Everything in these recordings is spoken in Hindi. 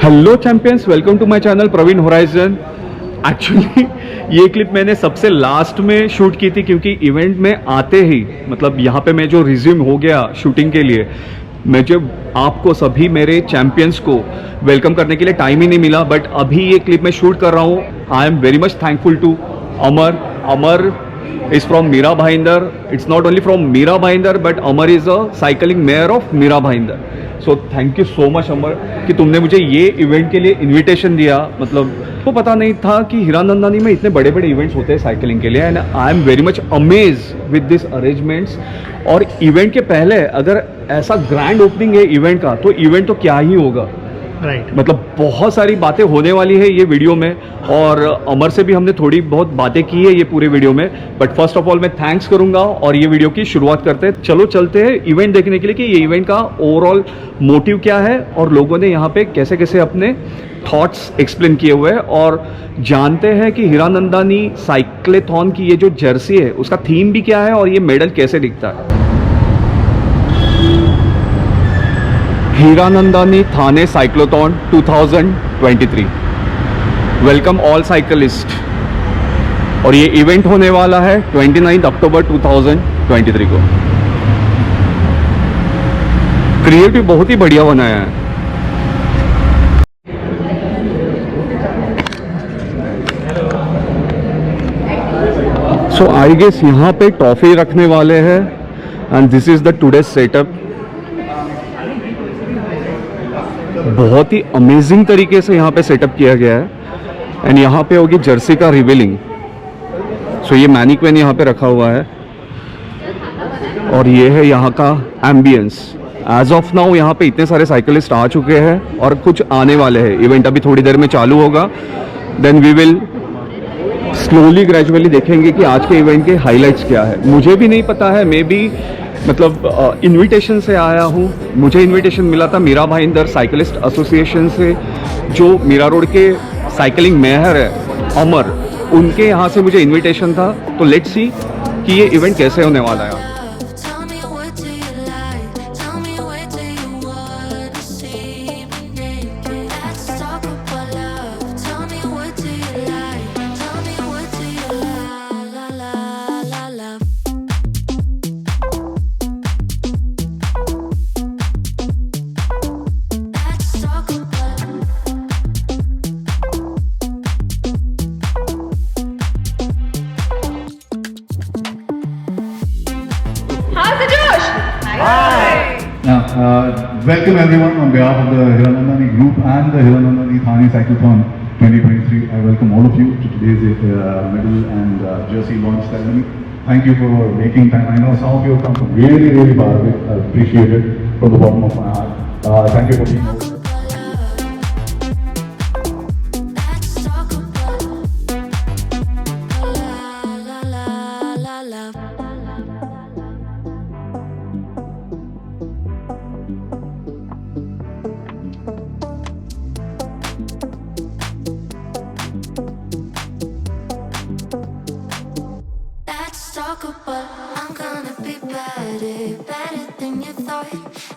Hello champions, welcome to my channel Praveen horizon. Actually ये क्लिप मैंने सबसे लास्ट में शूट की थी क्योंकि इवेंट में आते ही मतलब यहाँ पे मैं जो रिज्यूम हो गया शूटिंग के लिए, मैं जब आपको सभी मेरे चैंपियंस को वेलकम करने के लिए टाइम ही नहीं मिला। बट अभी ये क्लिप मैं शूट कर रहा हूँ। I am very much thankful to Amar is from Mira Bhayandar. It's not only from Mira Bhayandar, but Amar is a cycling mayor of Mira Bhayandar. So thank you so much Amar कि तुमने मुझे ये इवेंट के लिए इनविटेशन दिया। मतलब तो पता नहीं था कि हीरानंदानी में इतने बड़े बड़े इवेंट्स होते हैं साइकिलिंग के लिए। And I am very much amaze with this arrangements. और इवेंट के पहले अगर ऐसा ग्रैंड ओपनिंग है इवेंट का, तो इवेंट तो क्या ही होगा। राइट मतलब बहुत सारी बातें होने वाली है ये वीडियो में, और अमर से भी हमने थोड़ी बहुत बातें की है ये पूरे वीडियो में। बट फर्स्ट ऑफ ऑल मैं थैंक्स करूंगा और ये वीडियो की शुरुआत करते हैं। चलो चलते हैं इवेंट देखने के लिए कि ये इवेंट का ओवरऑल मोटिव क्या है और लोगों ने यहाँ पे कैसे कैसे अपने थॉट्स एक्सप्लेन किए हुए हैं, और जानते हैं कि हीरानंदानी साइक्लेथॉन की ये जो जर्सी है उसका थीम भी क्या है और ये मेडल कैसे दिखता है। हीरानंदानी थाने साइक्लोथॉन 2023, वेलकम ऑल साइकिलिस्ट। और ये इवेंट होने वाला है 29 अक्टूबर 2023 को। क्रिएटिव बहुत ही बढ़िया बनाया है। सो आई गेस यहाँ पे ट्रॉफी रखने वाले हैं and this is the today setup. बहुत ही अमेजिंग तरीके से यहाँ पे सेटअप किया गया है। एंड यहाँ पे होगी जर्सी का रिवीलिंग। सो ये मैनिक्विन यहाँ पे रखा हुआ है और ये है यहाँ का एम्बियंस। एज ऑफ नाउ यहाँ पे इतने सारे साइकिलिस्ट आ चुके हैं और कुछ आने वाले हैं। इवेंट अभी थोड़ी देर में चालू होगा। Then we will slowly gradually देखेंगे कि आज के इवेंट के हाईलाइट्स क्या है। मुझे भी नहीं पता है, मे बी मतलब इनविटेशन से आया हूँ। मुझे इनविटेशन मिला था मीरा भाईंदर साइकिलिस्ट एसोसिएशन से, जो मीरा रोड के साइकिलिंग मेयर है अमर, उनके यहाँ से मुझे इनविटेशन था। तो लेट्स सी कि ये इवेंट कैसे होने वाला है। Welcome everyone on behalf of the Hiranandani Group and the Hiranandani Thane Cyclothon 2023. I welcome all of you to today's medal and jersey launch ceremony. Thank you for making time. I know some of you have come from really far away. I appreciate it from the bottom of my heart. Thank you for being here. I'm gonna be better than you thought.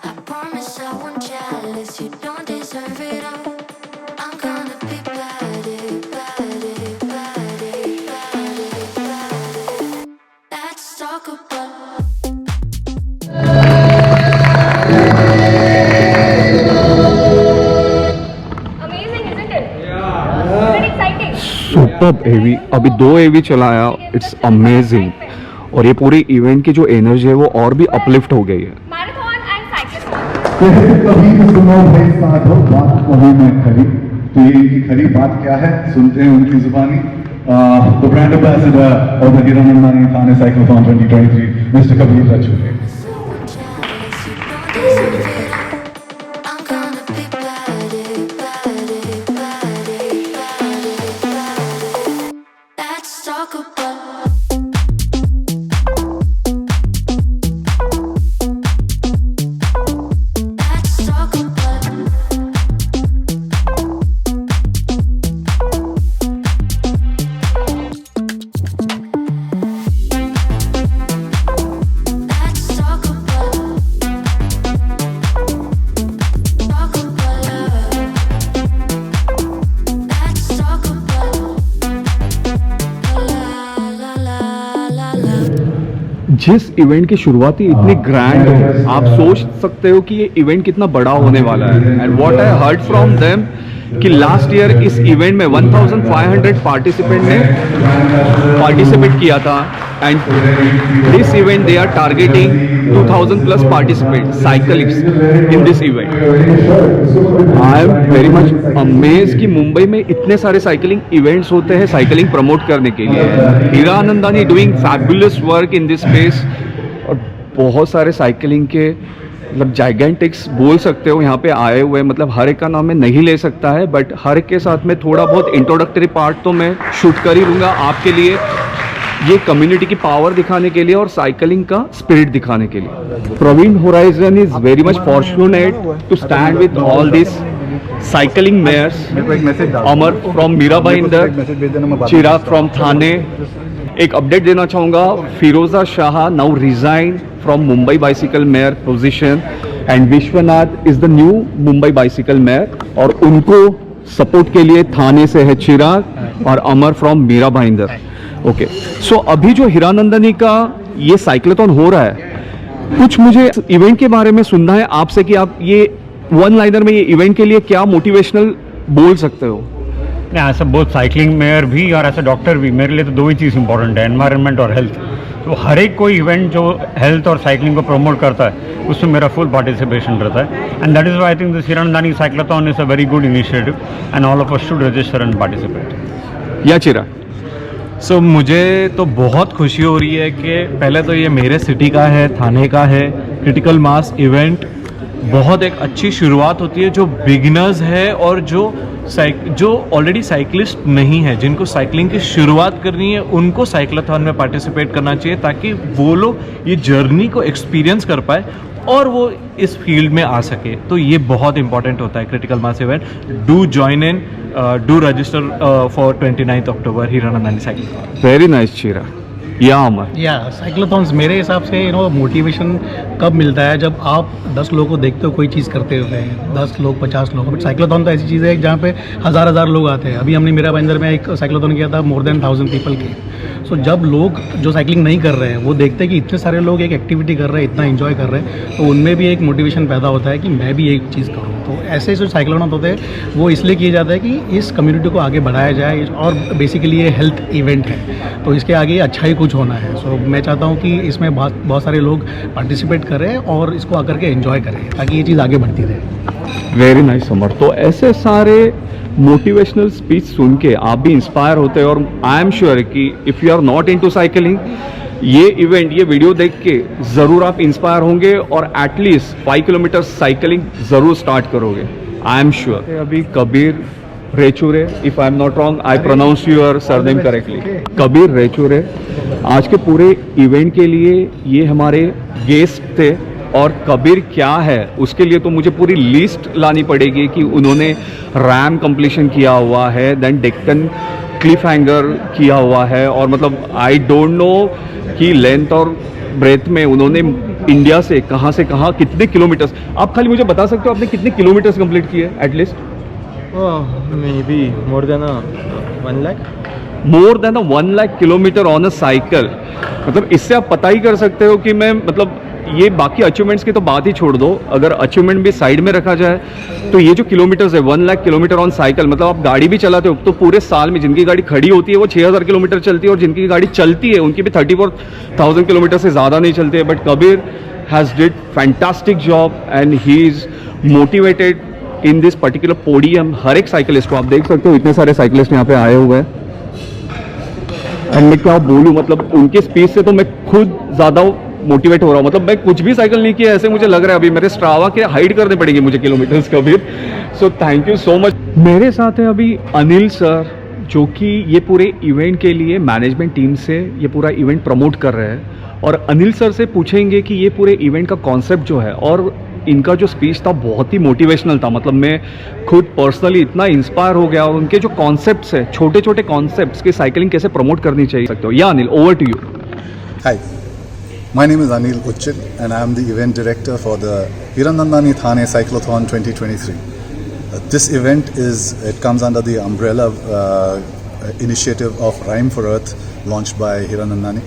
I promise I won't jealous. You don't deserve it all. I'm gonna be better. Let's talk about. Amazing, isn't it? Yeah. Very exciting. Super EV, अभी 2 एवी चलाया। It's amazing. और ये पूरी इवेंट की जो एनर्जी है वो और भी अपलिफ्ट हो गई है। Marathon and cycling. कभी भी सुनो भाई साथ हो बात कभी मैं खरी। तो ये इनकी खरी बात क्या है, सुनते हैं उनकी जुबानी। The brand ambassador of the Hiranandani Thane Cyclothon 2023, Mr. Kabir Raju. I'm gonna be better. Let's talk about. Let's talk जिस इवेंट की शुरुआत ही इतनी ग्रैंड हो, आप सोच सकते हो कि ये इवेंट कितना बड़ा होने वाला है। And what I heard from them कि लास्ट ईयर इस इवेंट में 1500 पार्टिसिपेंट ने पार्टिसिपेट किया था and this event they are targeting 2000 plus participant cyclist in this event. I am very much amaze कि मुंबई में इतने सारे साइकिलिंग इवेंट्स होते हैं साइकिलिंग प्रमोट करने के लिए। Hiranandani doing fabulous work in this space और बहुत सारे साइकिलिंग के मतलब जाइगेंटिक्स बोल सकते हो यहाँ पे आए हुए, मतलब हर एक का नाम मैं नहीं ले सकता है बट हर एक के साथ में थोड़ा बहुत इंट्रोडक्टरी पार्ट तो मैं शूट कर ही लूँगा आपके लिए, ये कम्युनिटी की पावर दिखाने के लिए और साइकिलिंग का स्पिरिट दिखाने के लिए। Praveen Horizon is very much fortunate to stand with all this cycling mayors. Amar from Mira Bhayandar, Chirag from Thane. एक अपडेट देना चाहूँगा, Firoza Shah now resign from Mumbai bicycle mayor position and Vishwanath is the new Mumbai bicycle mayor और उनको सपोर्ट के लिए थाने से है चिराग और अमर फ्रॉम मीरा भाईंदर। ओके, सो अभी जो हीरानंदानी का ये साइक्लोथॉन हो रहा है, कुछ मुझे इवेंट के बारे में सुनना है आपसे कि आप ये वन लाइनर में ये इवेंट के लिए क्या मोटिवेशनल बोल सकते हो? नहीं, ऐसा बहुत साइकिलिंग मेयर भी और ऐसा डॉक्टर भी, मेरे लिए तो दो ही चीज़ इंपॉर्टेंट है, एनवायरनमेंट और हेल्थ। तो हर एक कोई इवेंट जो हेल्थ और साइकिलिंग को प्रमोट करता है उसमें मेरा फुल पार्टिसिपेशन रहता है and that is why I think this Hiranandani cyclothon is a very good initiative and all of us should register and participate. या चिराग? सो मुझे तो बहुत खुशी हो रही है कि पहले तो ये मेरे सिटी का है, थाने का है, क्रिटिकल मास इवेंट बहुत एक अच्छी शुरुआत होती है जो बिगिनर्स है और जो ऑलरेडी साइकिलिस्ट नहीं है, जिनको साइकिलिंग की शुरुआत करनी है, उनको साइक्लोथॉन में पार्टिसिपेट करना चाहिए ताकि वो लोग ये जर्नी को एक्सपीरियंस कर पाए और वो इस फील्ड में आ सके। तो ये बहुत इंपॉर्टेंट होता है critical mass event. Do join in, do register for 29 October Hiranandani cycle. Very nice Chirag. या अमर? या साइक्लोथॉन्स मेरे हिसाब से मोटिवेशन कब मिलता है जब आप 10 लोगों को देखते हो कोई चीज़ करते हुए, 10 लोग 50 लोग, बट साइक्लोथॉन तो ऐसी चीज़ है जहाँ पे हज़ार लोग आते हैं। अभी हमने मीरा भाईंदर में एक साइक्लोथॉन किया था, मोर देन 1000 पीपल के। सो जब लोग जो साइकिलिंग नहीं कर रहे हैं वो देखते हैं कि इतने सारे लोग एक एक्टिविटी कर रहे हैं, इतना एंजॉय कर रहे हैं, तो उनमें भी एक मोटिवेशन पैदा होता है कि मैं भी एक चीज़ करूँ। तो ऐसे जो साइक्लोथॉन होते हैं वो इसलिए किए जाते हैं कि इस कम्युनिटी को आगे बढ़ाया जाए और बेसिकली ये हेल्थ इवेंट है तो इसके आगे अच्छा ही कुछ होना है। सो मैं चाहता हूँ कि इसमें बहुत सारे लोग पार्टिसिपेट करें और इसको आकर के एंजॉय करें ताकि ये चीज़ आगे बढ़ती रहे। वेरी नाइस अमर। तो ऐसे सारे मोटिवेशनल स्पीच सुन के आप भी इंस्पायर होते हैं और आई एम श्योर कि if you are not into cycling, ये इवेंट, ये वीडियो देख के ज़रूर आप इंस्पायर होंगे और एटलीस्ट 5 किलोमीटर साइकिलिंग ज़रूर स्टार्ट करोगे, आई एम श्योर। अभी Kabir Rechure, if I am not wrong, I pronounce your surname correctly, Kabir Rechure आज के पूरे इवेंट के लिए ये हमारे गेस्ट थे। और कबीर क्या है उसके लिए तो मुझे पूरी लिस्ट लानी पड़ेगी कि उन्होंने रैम कंप्लीशन किया हुआ है, देन डेक्कन क्लिफ हैंगर किया हुआ है और मतलब आई डोंट नो कि लेंथ और ब्रेथ में उन्होंने इंडिया से कहाँ कितने किलोमीटर्स, आप खाली मुझे बता सकते हो आपने कितने किलोमीटर्स कंप्लीट किए at least? May be more than 1 lakh. More than 1 lakh kilometre on a cycle. मतलब इससे आप पता ही कर सकते हो कि मैं मतलब ये बाकी अचीवमेंट्स की तो बात ही छोड़ दो, अगर अचीवमेंट भी साइड में रखा जाए तो ये जो किलोमीटर्स है 1 लाख किलोमीटर ऑन साइकिल, मतलब आप गाड़ी भी चलाते हो तो पूरे साल में जिनकी गाड़ी खड़ी होती है वो 6000 किलोमीटर चलती है और जिनकी गाड़ी चलती है उनकी भी 34,000 किलोमीटर से ज़्यादा नहीं चलती है। But Kabir has did fantastic job and he is motivated in this particular podium. हर एक साइकिलिस्ट को आप देख सकते हो, इतने सारे साइकिलिस्ट यहाँ पे आए हुए हैं एंड मैं क्या बोलूँ, मतलब उनके स्पीच से तो मैं खुद ज़्यादा मोटिवेट हो रहा हूँ। मतलब मैं कुछ भी साइकिल नहीं किया ऐसे मुझे लग रहा है, अभी मेरे स्ट्रावा के हाइड करने पड़ेंगे मुझे kilometres Kabir. So thank you so much. मेरे साथ है अभी अनिल सर जो कि ये पूरे इवेंट के लिए मैनेजमेंट टीम से ये पूरा इवेंट प्रमोट कर रहे हैं और अनिल सर से पूछेंगे कि ये पूरे इवेंट का कॉन्सेप्ट जो है और इनका जो स्पीच था बहुत ही मोटिवेशनल था। मतलब मैं खुद पर्सनली इतना इंस्पायर हो गया और उनके जो कॉन्सेप्ट्स है, छोटे छोटे कॉन्सेप्ट्स की साइकिलिंग कैसे प्रमोट करनी चाहिए सकते हो। या Anil, over to you. Hi, my name is Anil Uchit and I am the event director for the Hiranandani Thane Cyclothon 2023. This event comes under the umbrella initiative of Rhyme for Earth launched by Hiranandani.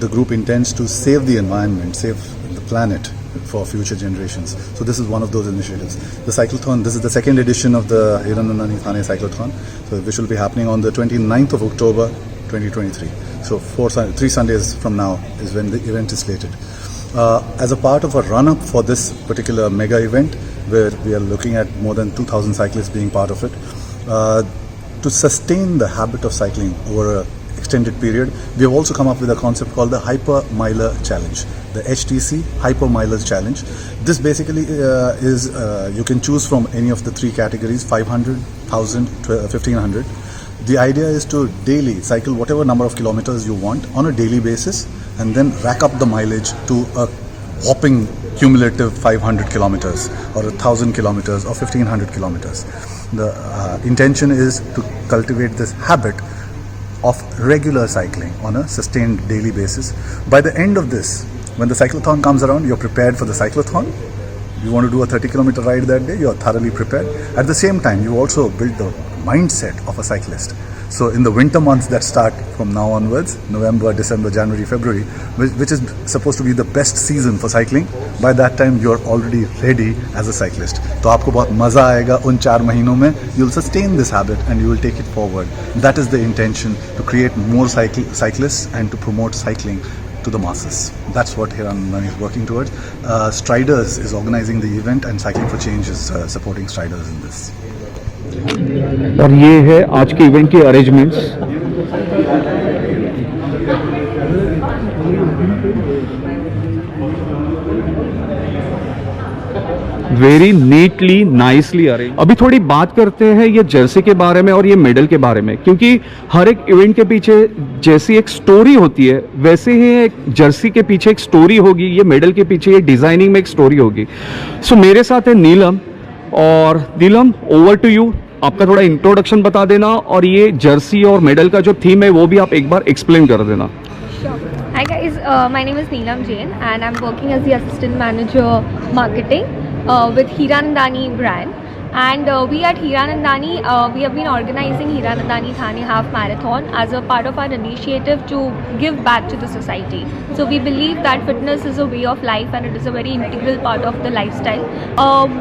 the group intends to save the environment, save the planet for future generations. So this is one of those initiatives. The cyclothon, this is the second edition of the Hiranandani Thane Cyclothon, so which will be happening on the 29th of October 2023. So 3 Sundays from now is when the event is slated. As a part of a run-up for this particular mega event, where we are looking at more than 2,000 cyclists being part of it, to sustain the habit of cycling over a extended period, we have also come up with a concept called the Hyper Miler Challenge, the HTC Hyper Milers Challenge. This basically is, you can choose from any of the 3 categories, 500, 1000, 1500. The idea is to daily cycle whatever number of kilometers you want on a daily basis, and then rack up the mileage to a whopping cumulative 500 kilometers or 1000 kilometers or 1500 kilometers. The intention is to cultivate this habit of regular cycling on a sustained daily basis. By the end of this, when the cyclothon comes around, you're prepared for the cyclothon. You want to do a 30-kilometer ride that day, you're thoroughly prepared. At the same time, you also build the mindset of a cyclist. So in the winter months that start from now onwards, November, December, January, February, which is supposed to be the best season for cycling, by that time you're already ready as a cyclist. तो आपको बहुत मज़ा आएगा उन 4 महीनों में. You'll sustain this habit and you will take it forward. That is the intention, to create more cyclists and to promote cycling to the masses. That's what Hiranandani is working towards. Striders is organizing the event, and Cycling for Change is supporting Striders in this. और ये है आज के इवेंट के arrangements. Very neatly nicely arrange. अभी थोड़ी बात करते हैं ये जर्सी के बारे में और ये मेडल के बारे में, क्योंकि हर एक इवेंट के पीछे जैसी एक स्टोरी होती है, वैसे ही एक जर्सी के पीछे एक स्टोरी होगी, ये मेडल के पीछे ये डिजाइनिंग में एक स्टोरी होगी. सो मेरे साथ है नीलम, और नीलम ओवर टू यू. आपका थोड़ा इंट्रोडक्शन बता देना, और ये जर्सी और मेडल का जो थीम है वो भी आप एक बार एक्सप्लेन कर देना. Hi guys, my name is Neelam Jain and I'm working as the Assistant Manager Marketing with Hiranandani brand. And we at Hiranandani, we have been organizing Hiranandani Thane Half Marathon as a part of our initiative to give back to the society. So we believe that fitness is a way of life and it is a very integral part of the lifestyle.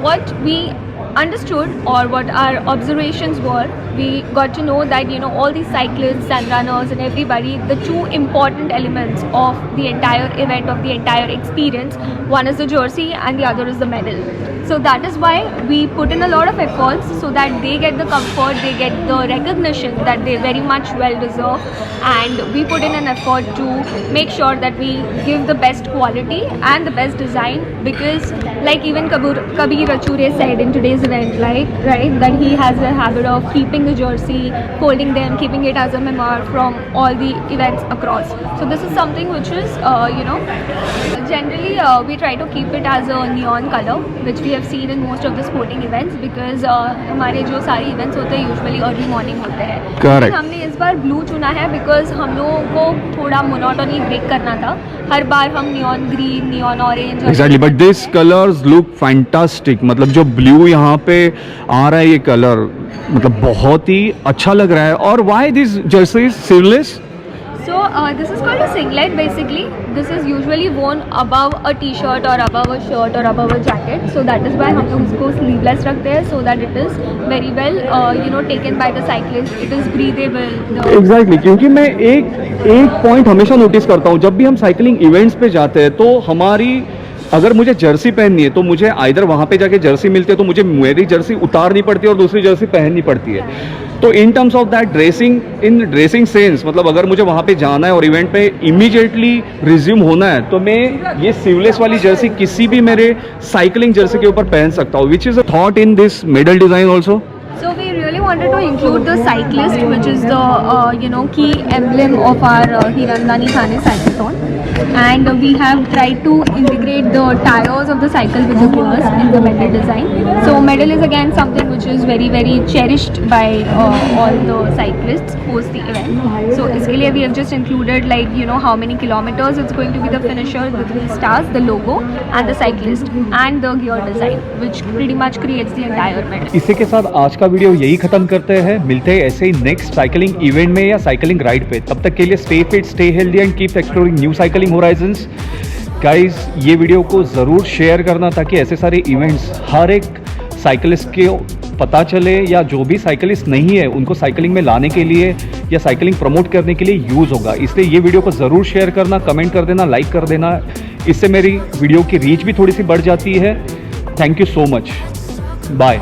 What we understood, or what our observations were, we got to know that all these cyclists and runners and everybody, the 2 important elements of the entire event, of the entire experience, one is the jersey and the other is the medal. So that is why we put in a lot of efforts so that they get the comfort, they get the recognition that they very much well deserve, and we put in an effort to make sure that we give the best quality and the best design, because like even Kabir Achure said in today's event, right, that he has a habit of keeping the jersey, folding them, keeping it as a memoir from all the events across. So this is something which is, generally we try to keep it as a neon color, which we have seen in most of the sporting events, because हमारे जो सारे events होते हैं usually early morning होते हैं. Correct. हमने इस बार blue चुना है because हम लोगों को थोड़ा monotony break करना था. हर बार हम neon green, neon orange. Exactly, but these colors look fantastic. मतलब जो blue यहाँ पे आ रहा है ये कलर, मतलब बहुत ही अच्छा लग रहा है. और why this jersey is sleeveless? So this is called a singlet basically. This is usually worn above a t-shirt or above a shirt or above a jacket. So that is why हम लोग इसको sleeveless रखते हैं, so that it is very well taken by the cyclist. It is breathable. Exactly, क्योंकि मैं एक पॉइंट हमेशा नोटिस करता हूँ, जब भी हम साइकिलिंग इवेंट्स पे जाते हैं तो हमारी, अगर मुझे जर्सी पहननी है तो मुझे आइदर वहाँ पे जाके जर्सी मिलती है तो मुझे मेरी जर्सी उतारनी पड़ती है और दूसरी जर्सी पहननी पड़ती है. तो in terms of that dressing sense, मतलब अगर मुझे वहाँ पे जाना है और इवेंट पे इमीडिएटली रिज्यूम होना है तो मैं ये स्लीवलेस वाली जर्सी किसी भी मेरे साइकिलिंग जर्सी के ऊपर पहन सकता हूँ, which is a thought in this medal design also. So we really wanted to include the cyclist, which is the key emblem of our Hiranandani Thane Cyclothon, and we have tried to integrate the tires of the cycle with the gears in the medal design. So medal is again something which is very very cherished by all the cyclists post the event. So इसके लिए we have just included how many kilometers it's going to be the finisher, the 3 stars, the logo and the cyclist and the gear design, which pretty much creates the entire medal. इसी के साथ आज का वीडियो यही खत्म बंद करते हैं, मिलते हैं ऐसे ही नेक्स्ट साइकिलिंग इवेंट में या साइकिलिंग राइड पे। तब तक के लिए stay fit, stay healthy and keep exploring new cycling Horizons. Guys, ये वीडियो को ज़रूर शेयर करना ताकि ऐसे सारे इवेंट्स हर एक साइकिलिस्ट के पता चले, या जो भी साइकिलिस्ट नहीं है उनको साइकिलिंग में लाने के लिए या साइकिलिंग प्रमोट करने के लिए यूज़ होगा। इसलिए ये वीडियो को ज़रूर शेयर करना, कमेंट कर देना, लाइक कर देना। इससे मेरी वीडियो की रीच भी थोड़ी सी बढ़ जाती है। Thank you so much. Bye.